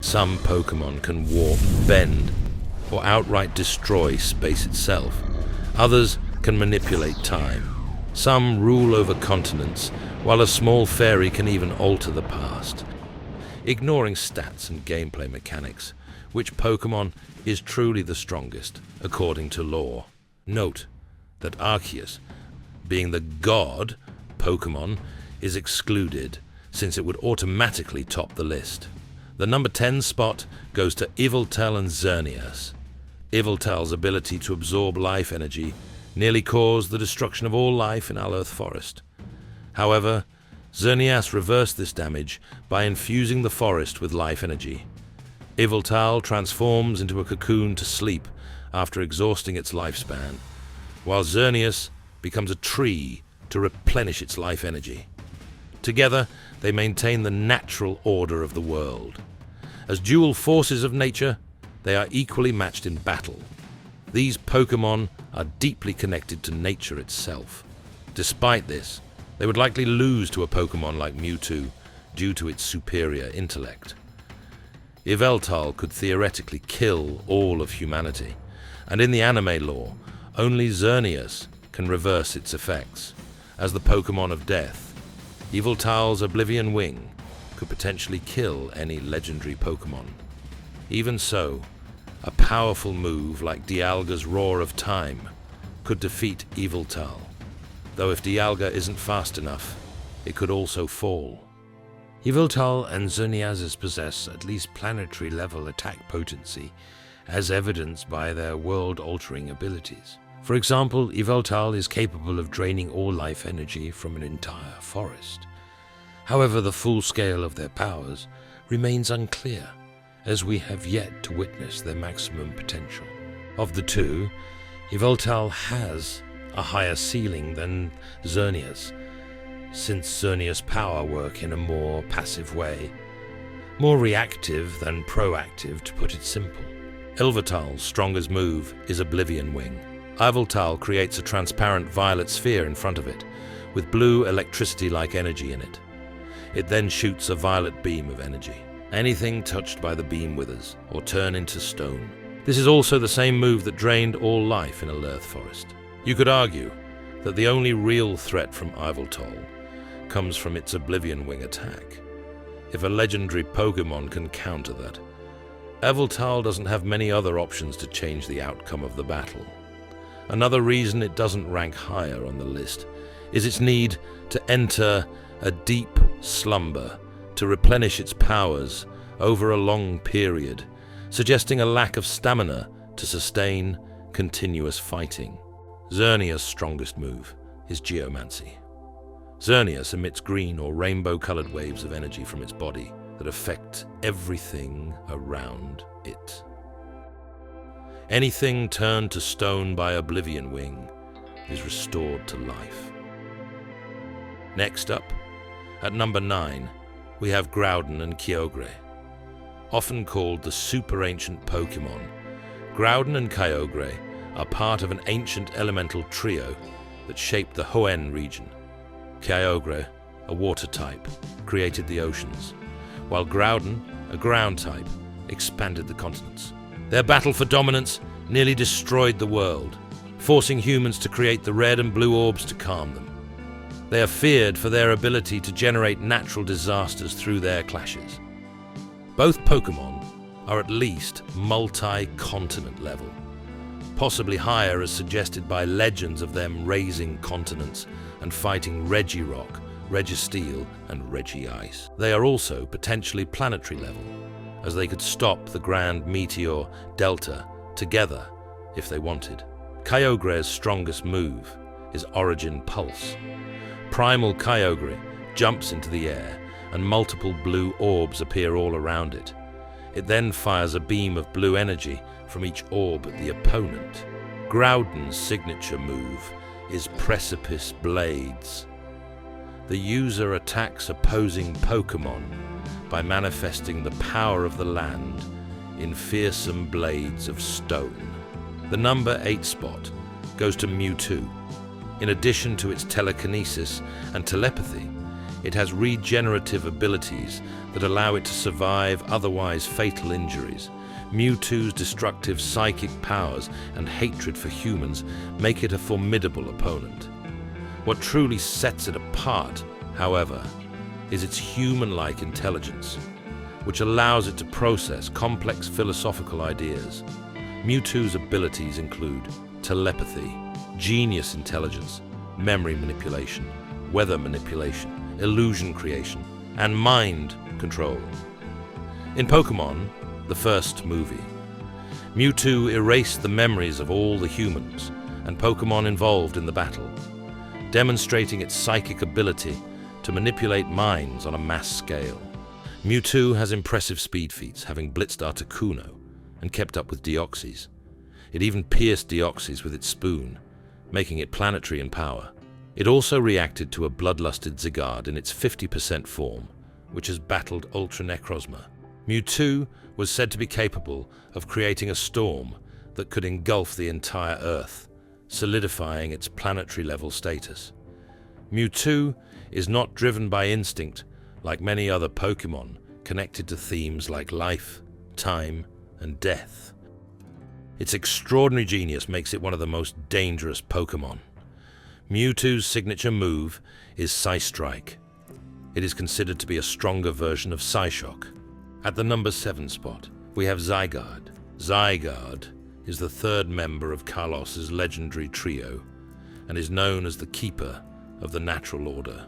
Some Pokémon can warp, bend, or outright destroy space itself. Others can manipulate time. Some rule over continents, while a small fairy can even alter the past. Ignoring stats and gameplay mechanics, which Pokémon is truly the strongest, according to lore? Note that Arceus, being the god Pokémon, is excluded, since it would automatically top the list. The number 10 spot goes to Yveltal and Xerneas. Yveltal's ability to absorb life energy nearly caused the destruction of all life in Aloth Forest. However, Xerneas reversed this damage by infusing the forest with life energy. Yveltal transforms into a cocoon to sleep after exhausting its lifespan, while Xerneas becomes a tree to replenish its life energy. Together, they maintain the natural order of the world. As dual forces of nature, they are equally matched in battle. These Pokémon are deeply connected to nature itself. Despite this, they would likely lose to a Pokémon like Mewtwo due to its superior intellect. Yveltal could theoretically kill all of humanity, and in the anime lore, only Xerneas can reverse its effects. As the Pokémon of death, Yveltal's Oblivion Wing could potentially kill any legendary Pokémon. Even so, a powerful move like Dialga's Roar of Time could defeat Yveltal, though if Dialga isn't fast enough, it could also fall. Yveltal and Xerneas possess at least planetary-level attack potency, as evidenced by their world-altering abilities. For example, Yveltal is capable of draining all life energy from an entire forest. However, the full scale of their powers remains unclear, as we have yet to witness their maximum potential. Of the two, Yveltal has a higher ceiling than Xerneas, since Xerneas' power work in a more passive way, more reactive than proactive, to put it simple. Yveltal's strongest move is Oblivion Wing. Yveltal creates a transparent violet sphere in front of it, with blue electricity-like energy in it. It then shoots a violet beam of energy. Anything touched by the beam withers, or turn into stone. This is also the same move that drained all life in Aloth Forest. You could argue that the only real threat from Yveltal comes from its Oblivion Wing attack. If a legendary Pokémon can counter that, Yveltal doesn't have many other options to change the outcome of the battle. Another reason it doesn't rank higher on the list is its need to enter a deep slumber to replenish its powers over a long period, suggesting a lack of stamina to sustain continuous fighting. Xerneas' strongest move is Geomancy. Xerneas emits green or rainbow-colored waves of energy from its body that affect everything around it. Anything turned to stone by Oblivion Wing is restored to life. Next up, at number 9, we have Groudon and Kyogre. Often called the super ancient Pokémon, Groudon and Kyogre are part of an ancient elemental trio that shaped the Hoenn region. Kyogre, a water type, created the oceans, while Groudon, a ground type, expanded the continents. Their battle for dominance nearly destroyed the world, forcing humans to create the red and blue orbs to calm them. They are feared for their ability to generate natural disasters through their clashes. Both Pokémon are at least multi-continent level, possibly higher as suggested by legends of them razing continents and fighting Regirock, Registeel, and Regice. They are also potentially planetary level, as they could stop the Grand Meteor Delta together if they wanted. Kyogre's strongest move is Origin Pulse. Primal Kyogre jumps into the air, and multiple blue orbs appear all around it. It then fires a beam of blue energy from each orb at the opponent. Groudon's signature move is Precipice Blades. The user attacks opposing Pokémon by manifesting the power of the land in fearsome blades of stone. The number 8 spot goes to Mewtwo. In addition to its telekinesis and telepathy, It has regenerative abilities that allow it to survive otherwise fatal injuries. Mewtwo's destructive psychic powers and hatred for humans make it a formidable opponent. What truly sets it apart, however, is its human-like intelligence, which allows it to process complex philosophical ideas. Mewtwo's abilities include telepathy, genius intelligence, memory manipulation, weather manipulation, illusion creation, and mind control. In Pokémon, the first movie, Mewtwo erased the memories of all the humans and Pokémon involved in the battle, demonstrating its psychic ability to manipulate minds on a mass scale. Mewtwo has impressive speed feats, having blitzed Articuno and kept up with Deoxys. It even pierced Deoxys with its spoon, making it planetary in power. It also reacted to a bloodlusted Zygarde in its 50% form, which has battled Ultra Necrozma. Mewtwo was said to be capable of creating a storm that could engulf the entire Earth, solidifying its planetary-level status. Mewtwo is not driven by instinct like many other Pokémon connected to themes like life, time, and death. Its extraordinary genius makes it one of the most dangerous Pokémon. Mewtwo's signature move is Psystrike. It is considered to be a stronger version of Psyshock. At the number 7 spot, we have Zygarde. Zygarde is the third member of Kalos's legendary trio and is known as the Keeper of the Natural Order.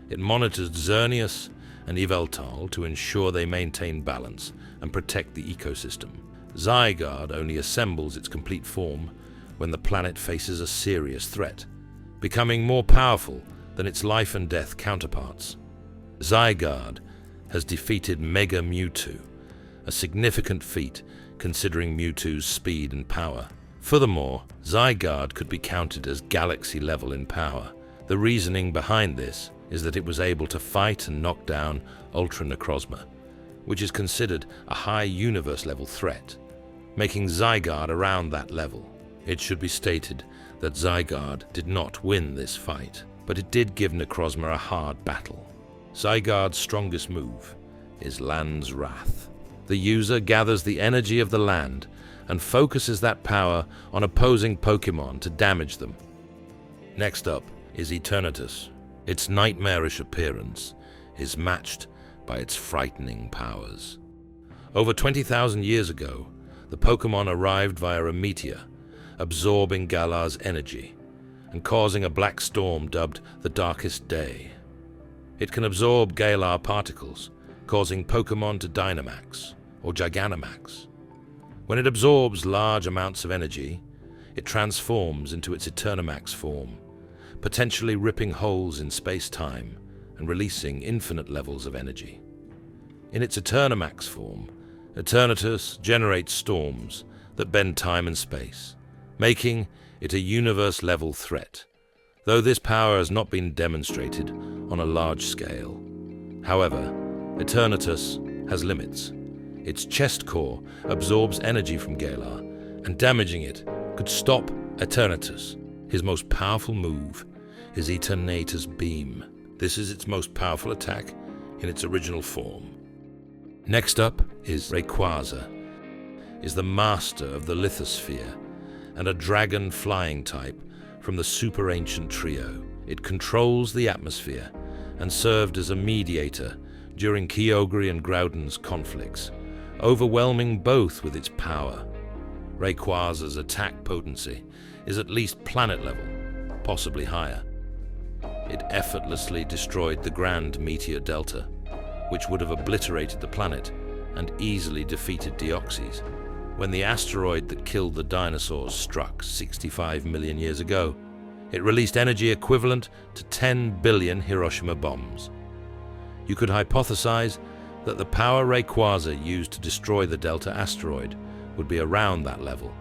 It monitors Xerneas and Yveltal to ensure they maintain balance and protect the ecosystem. Zygarde only assembles its complete form when the planet faces a serious threat, becoming more powerful than its life and death counterparts. Zygarde has defeated Mega Mewtwo, a significant feat considering Mewtwo's speed and power. Furthermore, Zygarde could be counted as galaxy level in power. The reasoning behind this is that it was able to fight and knock down Ultra Necrozma, which is considered a high universe level threat, making Zygarde around that level. It should be stated that Zygarde did not win this fight, but it did give Necrozma a hard battle. Zygarde's strongest move is Land's Wrath. The user gathers the energy of the land and focuses that power on opposing Pokémon to damage them. Next up is Eternatus. Its nightmarish appearance is matched by its frightening powers. Over 20,000 years ago, the Pokémon arrived via a meteor, absorbing Galar's energy and causing a black storm dubbed the Darkest Day. It can absorb Galar particles, causing Pokémon to Dynamax or Gigantamax. When it absorbs large amounts of energy, it transforms into its Eternamax form, potentially ripping holes in space-time and releasing infinite levels of energy. In its Eternamax form, Eternatus generates storms that bend time and space, making it a universe-level threat, though this power has not been demonstrated on a large scale. However, Eternatus has limits. Its chest core absorbs energy from Galar, and damaging it could stop Eternatus. His most powerful move is Eternatus Beam. This is its most powerful attack in its original form. Next up is Rayquaza, is the master of the lithosphere and a dragon flying type from the super ancient trio. It controls the atmosphere and served as a mediator during Kyogre and Groudon's conflicts, overwhelming both with its power. Rayquaza's attack potency is at least planet level, possibly higher. It effortlessly destroyed the Grand Meteor Delta, which would have obliterated the planet and easily defeated Deoxys when the asteroid that killed the dinosaurs struck 65 million years ago. It released energy equivalent to 10 billion Hiroshima bombs. You could hypothesize that the power Rayquaza used to destroy the Delta asteroid would be around that level,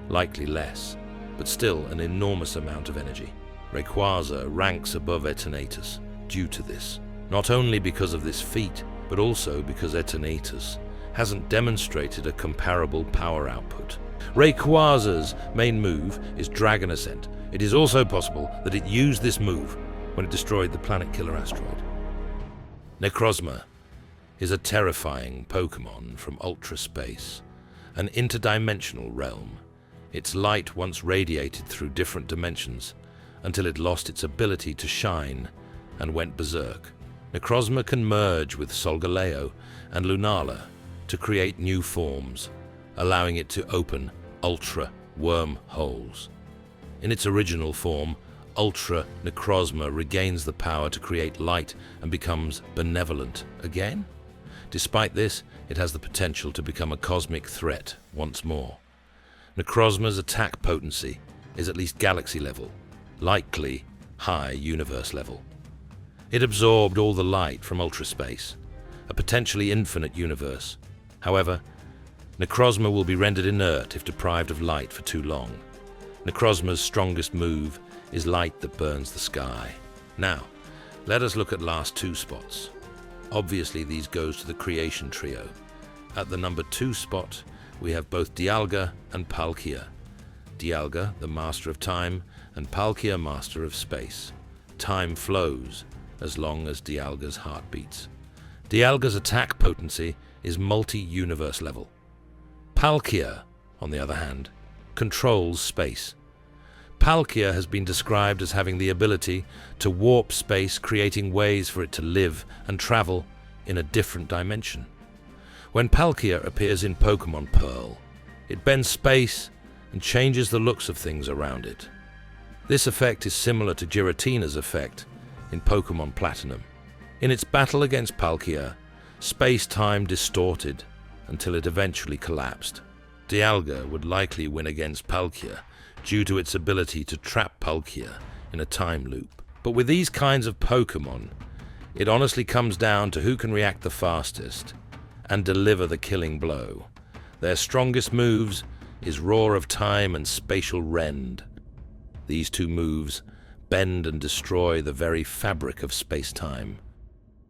likely less, but still an enormous amount of energy. Rayquaza ranks above Eternatus due to this, not only because of this feat, but also because Eternatus hasn't demonstrated a comparable power output. Rayquaza's main move is Dragon Ascent. It is also possible that it used this move when it destroyed the planet killer asteroid. Necrozma is a terrifying Pokémon from ultra space, an interdimensional realm. Its light once radiated through different dimensions until it lost its ability to shine and went berserk. Necrozma can merge with Solgaleo and Lunala to create new forms, allowing it to open ultra wormholes. In its original form, Ultra Necrozma regains the power to create light and becomes benevolent again. Despite this, it has the potential to become a cosmic threat once more. Necrozma's attack potency is at least galaxy level, likely high universe level. It absorbed all the light from ultraspace, a potentially infinite universe. However, Necrozma will be rendered inert if deprived of light for too long. Necrozma's strongest move is light that burns the sky. Now, let us look at last two spots. Obviously, these goes to the creation trio. At the number 2 spot, we have both Dialga and Palkia. Dialga, the master of time, and Palkia, master of space. Time flows as long as Dialga's heart beats. Dialga's attack potency is multi-universe level. Palkia, on the other hand, controls space. Palkia has been described as having the ability to warp space, creating ways for it to live and travel in a different dimension. When Palkia appears in Pokémon Pearl, it bends space and changes the looks of things around it. This effect is similar to Giratina's effect in Pokémon Platinum. In its battle against Palkia, space-time distorted until it eventually collapsed. Dialga would likely win against Palkia due to its ability to trap Palkia in a time loop. But with these kinds of Pokémon, it honestly comes down to who can react the fastest and deliver the killing blow. Their strongest moves is Roar of Time and Spatial Rend. These two moves bend and destroy the very fabric of space-time.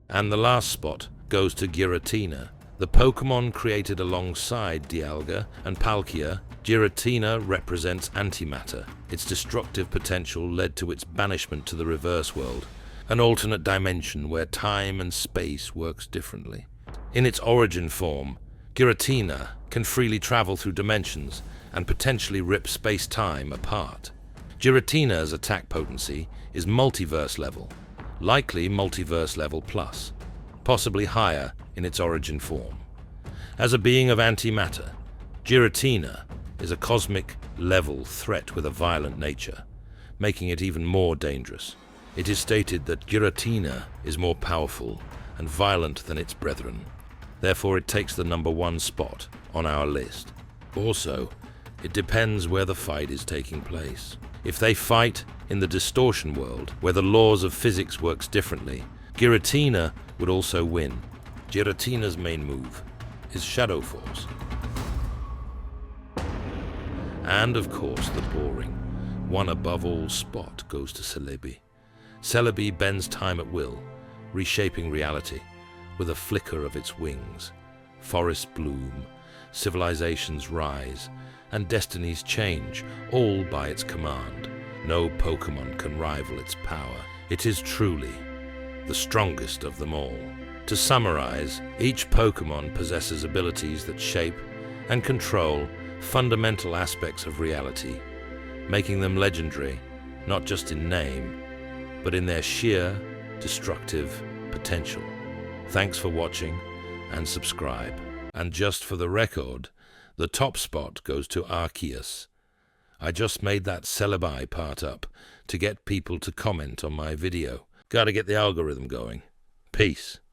And the last spot goes to Giratina, the Pokémon created alongside Dialga and Palkia. Giratina represents antimatter. Its destructive potential led to its banishment to the reverse world, an alternate dimension where time and space works differently. In its origin form, Giratina can freely travel through dimensions and potentially rip space-time apart. Giratina's attack potency is multiverse level, likely multiverse level plus, possibly higher in its origin form. As a being of antimatter, Giratina is a cosmic level threat with a violent nature, making it even more dangerous. It is stated that Giratina is more powerful and violent than its brethren. Therefore, it takes the number 1 spot on our list. Also, it depends where the fight is taking place. If they fight in the distortion world, where the laws of physics works differently, Giratina would also win. Giratina's main move is Shadow Force. And of course, the boring, one above all spot goes to Celebi. Celebi bends time at will, reshaping reality with a flicker of its wings. Forests bloom, civilizations rise, and destinies change, all by its command. No Pokémon can rival its power. It is truly the strongest of them all. To summarize, each Pokémon possesses abilities that shape and control fundamental aspects of reality, making them legendary, not just in name, but in their sheer destructive potential. Thanks for watching and subscribe. And just for the record, the top spot goes to Arceus. I just made that Celebi part up to get people to comment on my video. Gotta get the algorithm going. Peace.